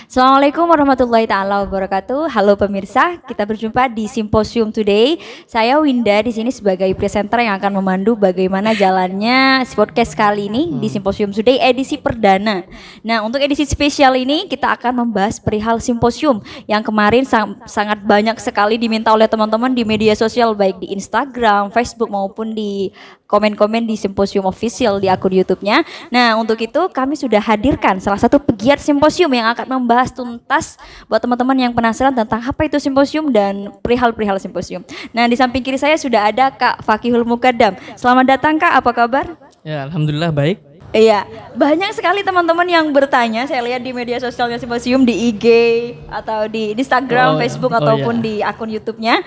Assalamualaikum warahmatullahi taala wabarakatuh. Halo pemirsa, kita berjumpa di Simposium Today. Saya Winda di sini sebagai presenter yang akan memandu bagaimana jalannya podcast kali ini di Simposium Today edisi perdana. Nah, untuk edisi spesial ini kita akan membahas perihal simposium yang kemarin sangat banyak sekali diminta oleh teman-teman di media sosial baik di Instagram, Facebook maupun di komen-komen di Simposium Official di akun YouTube-nya. Nah, untuk itu kami sudah hadirkan salah satu pegiat simposium yang akan membahas tuntas buat teman-teman yang penasaran tentang apa itu simposium dan perihal-perihal simposium. Nah, di samping kiri saya sudah ada Kak Fakihul Mukaddam. Selamat datang Kak, apa kabar? Ya, alhamdulillah baik. Iya, banyak sekali teman-teman yang bertanya, saya lihat di media sosialnya Simposium di IG atau di Instagram, Facebook ataupun di akun YouTube-nya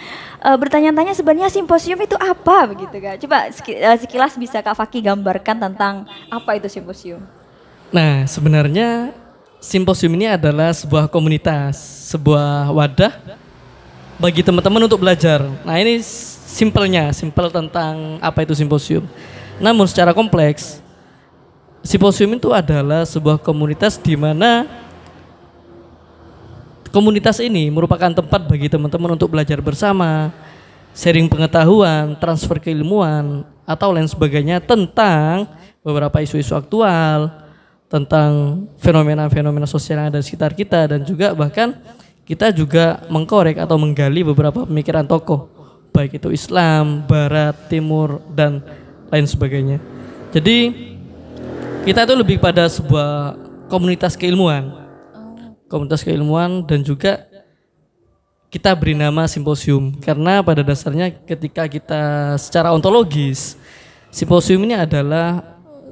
bertanya-tanya sebenarnya simposium itu apa begitu Kak. Coba sekilas bisa Kak Faki gambarkan tentang apa itu simposium. Nah, sebenarnya simposium ini adalah sebuah komunitas, sebuah wadah bagi teman-teman untuk belajar. Nah, ini simpel tentang apa itu simposium. Namun secara kompleks, simposium itu adalah sebuah komunitas di mana komunitas ini merupakan tempat bagi teman-teman untuk belajar bersama, sharing pengetahuan, transfer keilmuan, atau lain sebagainya tentang beberapa isu-isu aktual, tentang fenomena-fenomena sosial yang ada di sekitar kita, dan juga bahkan kita juga mengkorek atau menggali beberapa pemikiran tokoh, baik itu Islam, Barat, Timur, dan lain sebagainya. Jadi kita itu lebih pada sebuah komunitas keilmuan. Komunitas keilmuan dan juga kita beri nama simposium karena pada dasarnya ketika kita secara ontologis, simposium ini adalah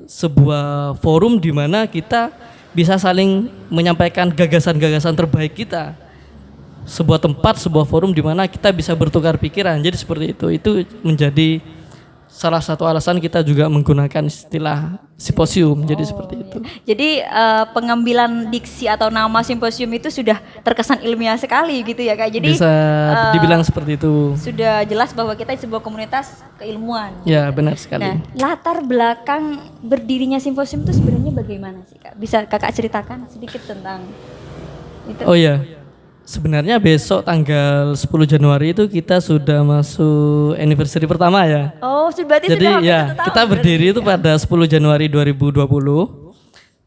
sebuah forum di mana kita bisa saling menyampaikan gagasan-gagasan terbaik kita. Sebuah tempat, sebuah forum di mana kita bisa bertukar pikiran. Jadi seperti itu. Itu menjadi salah satu alasan kita juga menggunakan istilah simposium, jadi seperti itu. Jadi pengambilan diksi atau nama simposium itu sudah terkesan ilmiah sekali gitu ya Kak. Jadi bisa dibilang seperti itu. Sudah jelas bahwa kita sebuah komunitas keilmuan. Ya, benar sekali. Nah, latar belakang berdirinya simposium itu sebenarnya bagaimana sih Kak? Bisa Kakak ceritakan sedikit tentang itu? Oh iya. Sebenarnya besok tanggal 10 Januari itu kita sudah masuk anniversary pertama ya. Oh, berarti jadi sudah ya, kita berdiri itu pada 10 Januari 2020.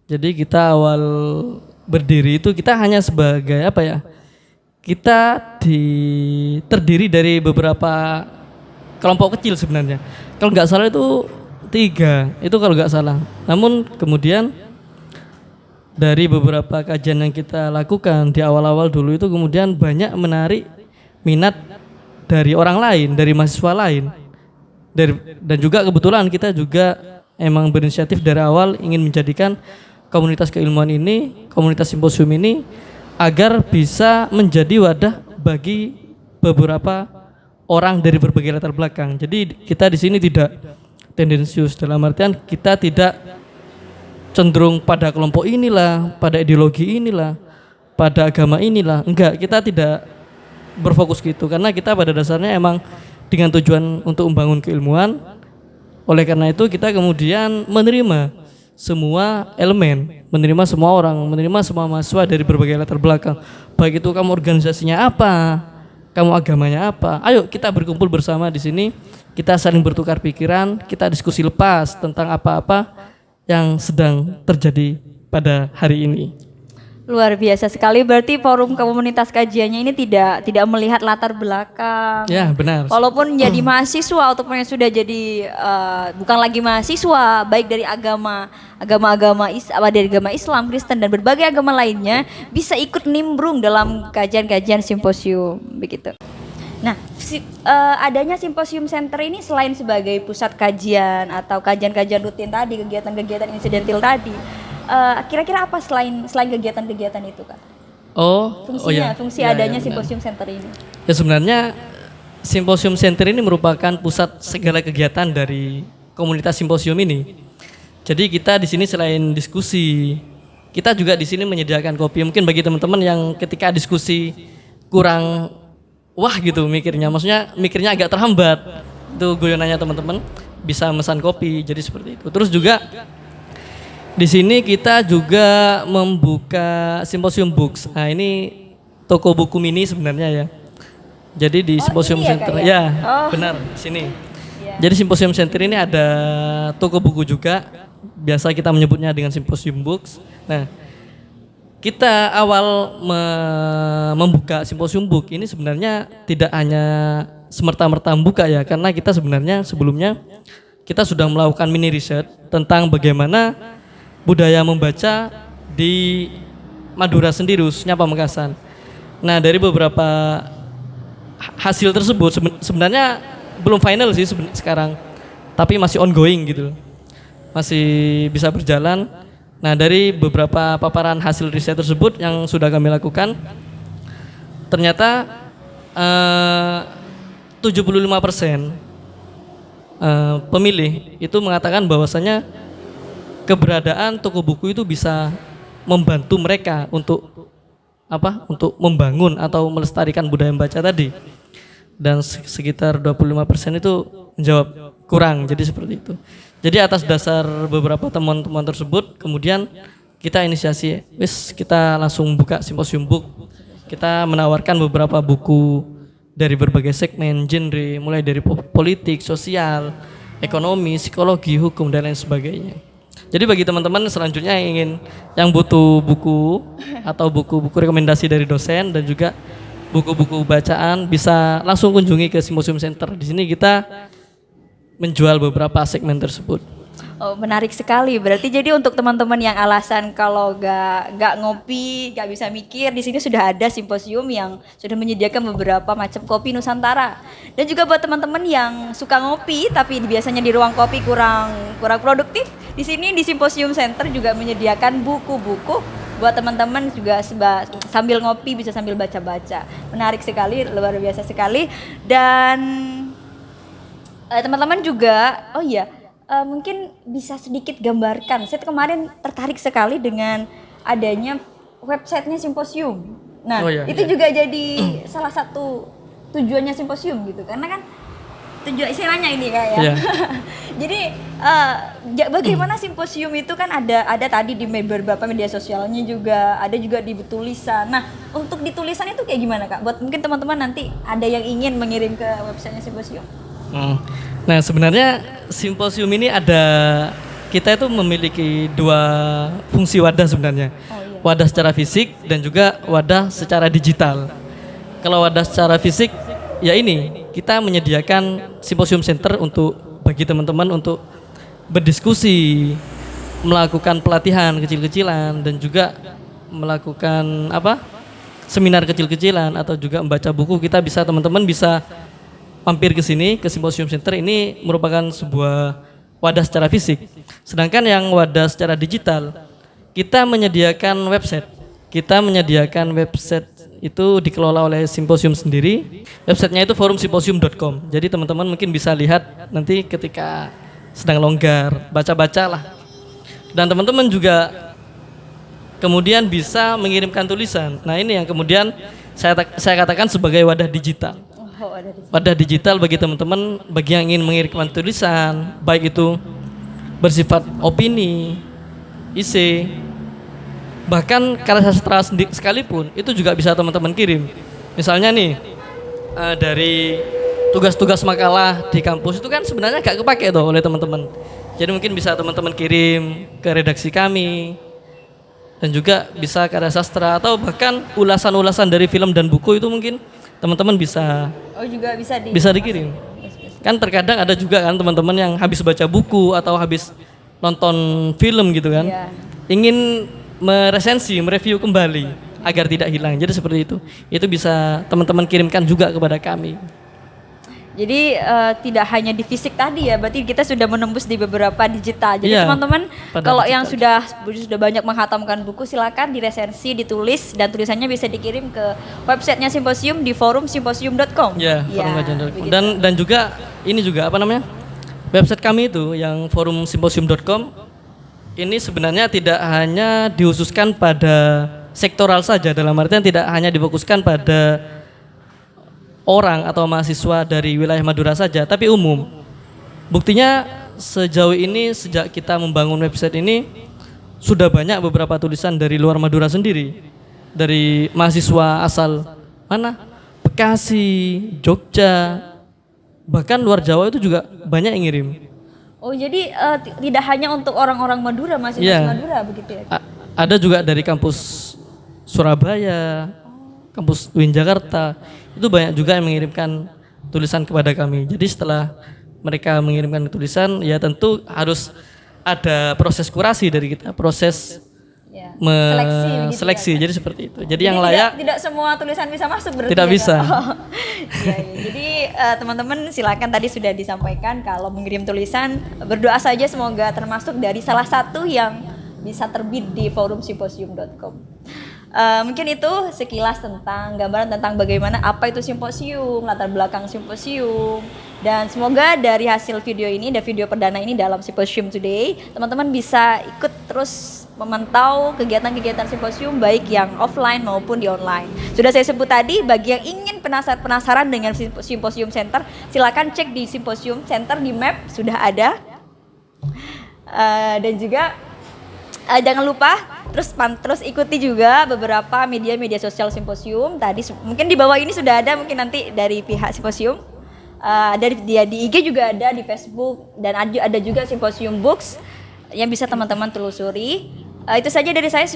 Jadi kita awal berdiri itu kita hanya sebagai apa ya? Kita terdiri dari beberapa kelompok kecil sebenarnya. Kalau nggak salah itu 3, itu kalau nggak salah. Namun kemudian dari beberapa kajian yang kita lakukan di awal-awal dulu itu kemudian banyak menarik minat dari orang lain, dari mahasiswa lain. Dan juga kebetulan kita juga emang berinisiatif dari awal ingin menjadikan komunitas keilmuan ini, komunitas simposium ini agar bisa menjadi wadah bagi beberapa orang dari berbagai latar belakang. Jadi kita di sini tidak tendensius, dalam artian kita tidak cenderung pada kelompok inilah, pada ideologi inilah, pada agama inilah. Enggak, kita tidak berfokus gitu karena kita pada dasarnya emang dengan tujuan untuk membangun keilmuan. Oleh karena itu kita kemudian menerima semua elemen, menerima semua orang, menerima semua mahasiswa dari berbagai latar belakang. Baik itu kamu organisasinya apa, kamu agamanya apa. Ayo kita berkumpul bersama di sini, kita saling bertukar pikiran, kita diskusi lepas tentang apa-apa yang sedang terjadi pada hari ini. Luar biasa sekali, berarti forum komunitas kajiannya ini tidak melihat latar belakang. Ya, benar. Walaupun jadi mahasiswa ataupun yang sudah jadi bukan lagi mahasiswa, baik dari agama Islam, Kristen dan berbagai agama lainnya bisa ikut nimbrung dalam kajian-kajian simposium begitu. Nah, adanya simposium center ini selain sebagai pusat kajian atau kajian-kajian rutin tadi, kegiatan-kegiatan insidental tadi, kira-kira apa selain kegiatan-kegiatan itu Kak? Fungsi adanya simposium center ini. Ya sebenarnya simposium center ini merupakan pusat segala kegiatan dari komunitas simposium ini. Jadi kita di sini selain diskusi, kita juga di sini menyediakan kopi. Mungkin bagi teman-teman yang ketika diskusi kurang wah gitu maksudnya mikirnya agak terhambat, itu guyonannya teman-teman bisa memesan kopi, jadi seperti itu. Terus juga Di sini kita juga membuka Simposium Books. Nah, ini toko buku mini sebenarnya ya. Jadi di Simposium ini ya, Center Kak, ya? ya, Oh. benar di sini. Iya. Jadi Simposium Center ini ada toko buku juga. Biasa kita menyebutnya dengan Simposium Books. Nah, kita awal membuka Simposium Book ini sebenarnya tidak hanya semerta-merta membuka ya, karena kita sebenarnya sebelumnya kita sudah melakukan mini riset tentang bagaimana budaya membaca di Madura sendiri, khususnya Pamekasan. Nah, dari beberapa hasil tersebut sebenarnya belum final sih sekarang, tapi masih ongoing gitu, masih bisa berjalan. Nah, dari beberapa paparan hasil riset tersebut yang sudah kami lakukan, ternyata 75% pemilih itu mengatakan bahwasanya keberadaan toko buku itu bisa membantu mereka untuk apa? Untuk membangun atau melestarikan budaya membaca tadi. Dan sekitar 25% itu menjawab kurang, jadi seperti itu. Jadi atas dasar beberapa temuan-temuan tersebut, kemudian kita inisiasi, kita langsung buka Simposium Book. Kita menawarkan beberapa buku dari berbagai segmen, genre, mulai dari politik, sosial, ekonomi, psikologi, hukum, dan lain sebagainya. Jadi bagi teman-teman selanjutnya yang butuh buku atau buku-buku rekomendasi dari dosen dan juga buku-buku bacaan bisa langsung kunjungi ke Simposium Center. Di sini kita menjual beberapa segmen tersebut. Oh, menarik sekali. Berarti jadi untuk teman-teman yang alasan kalau nggak ngopi, nggak bisa mikir, di sini sudah ada simposium yang sudah menyediakan beberapa macam kopi Nusantara. Dan juga buat teman-teman yang suka ngopi tapi biasanya di ruang kopi kurang produktif, di sini di Simposium Center juga menyediakan buku-buku buat teman-teman juga sambil ngopi bisa sambil baca-baca. Menarik sekali, luar biasa sekali. Dan teman-teman juga, oh iya, mungkin bisa sedikit gambarkan. Saya kemarin tertarik sekali dengan adanya websitenya Simposium. Nah, itu juga jadi salah satu tujuannya Simposium gitu, karena kan tujuan istilahnya ini kayak. Yeah. Jadi bagaimana Simposium itu kan ada tadi di beberapa media sosialnya juga, ada juga di tulisan. Nah, untuk di tulisan itu kayak gimana, Kak? Buat mungkin teman-teman nanti ada yang ingin mengirim ke websitenya Simposium. Nah, sebenarnya Simposium ini kita itu memiliki dua fungsi wadah sebenarnya. Oh, iya. Wadah secara fisik dan juga wadah secara digital. Kalau wadah secara fisik, ya ini kita menyediakan Simposium Center bagi teman-teman untuk berdiskusi, melakukan pelatihan kecil-kecilan dan juga melakukan seminar kecil-kecilan atau juga membaca buku. Teman-teman bisa mampir ke sini ke Simposium Center. Ini merupakan sebuah wadah secara fisik. Sedangkan yang wadah secara digital, kita menyediakan website. Itu dikelola oleh Simposium sendiri. Websitenya itu forumsimposium.com. Jadi teman-teman mungkin bisa lihat nanti ketika sedang longgar, baca-bacalah. Dan teman-teman juga kemudian bisa mengirimkan tulisan. Nah, ini yang kemudian saya katakan sebagai wadah digital. Wadah digital bagi teman-teman, bagi yang ingin mengirimkan tulisan, baik itu bersifat opini, isi, bahkan karya sastra sekalipun, itu juga bisa teman-teman kirim. Misalnya nih, dari tugas-tugas makalah di kampus itu kan sebenarnya gak kepake oleh teman-teman. Jadi mungkin bisa teman-teman kirim ke redaksi kami, dan juga bisa karya sastra atau bahkan ulasan-ulasan dari film dan buku itu mungkin teman-teman bisa bisa dikirim. Kan terkadang ada juga kan teman-teman yang habis baca buku atau habis nonton film gitu kan, ingin mereview kembali agar tidak hilang. Jadi seperti itu. Itu bisa teman-teman kirimkan juga kepada kami. Jadi tidak hanya di fisik tadi ya, berarti kita sudah menembus di beberapa digital. Jadi teman-teman kalau yang sudah banyak menghatamkan buku, silakan diresensi, ditulis dan tulisannya bisa dikirim ke websitenya Simposium di forumsimposium.com. Ya, forumsimposium.com. Dan juga ini juga website kami itu yang forumsimposium.com ini sebenarnya tidak hanya dikhususkan pada sektoral saja, dalam artian tidak hanya difokuskan pada orang atau mahasiswa dari wilayah Madura saja, tapi umum. Buktinya sejauh ini sejak kita membangun website ini, sudah banyak beberapa tulisan dari luar Madura sendiri, dari mahasiswa asal mana? Bekasi, Jogja, bahkan luar Jawa itu juga banyak yang ngirim. Oh jadi tidak hanya untuk orang-orang Madura, mahasiswa Iya. Madura begitu ya? Ada juga dari kampus Surabaya, kampus UIN Jakarta, itu banyak juga yang mengirimkan tulisan kepada kami. Jadi setelah mereka mengirimkan tulisan, ya tentu harus ada proses kurasi dari kita, proses Ya. Seleksi begitu seleksi. ya, Kak? Jadi seperti itu. Jadi Jadi yang layak tidak semua tulisan bisa masuk berarti tidak ya, Kak? bisa. Oh, iya, iya. Jadi teman-teman silakan, tadi sudah disampaikan kalau mengirim tulisan berdoa saja semoga termasuk dari salah satu yang bisa terbit di forumsimposium.com. Mungkin itu sekilas tentang gambaran tentang bagaimana apa itu simposium, latar belakang simposium, dan semoga dari hasil video ini dan video perdana ini dalam Simposium Today, teman-teman bisa ikut terus memantau kegiatan-kegiatan simposium baik yang offline maupun di online. Sudah saya sebut tadi, bagi yang ingin penasaran dengan Simposium Center, silakan cek di Simposium Center di map sudah ada. Dan juga jangan lupa terus ikuti juga beberapa media-media sosial simposium. Tadi mungkin di bawah ini sudah ada, mungkin nanti dari pihak simposium. Ada di IG juga ada, di Facebook, dan ada juga Simposium Books yang bisa teman-teman telusuri. Itu saja dari saya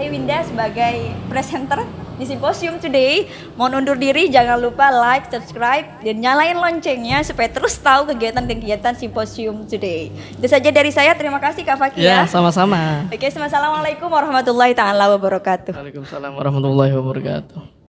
Winda sebagai presenter di Simposium Today. Mohon undur diri, jangan lupa like, subscribe, dan nyalain loncengnya supaya terus tahu kegiatan-kegiatan Simposium Today. Itu saja dari saya. Terima kasih Kak Fakih Ya, ya. sama-sama. Oke, assalamualaikum warahmatullahi taala wabarakatuh. Waalaikumsalam warahmatullahi wabarakatuh.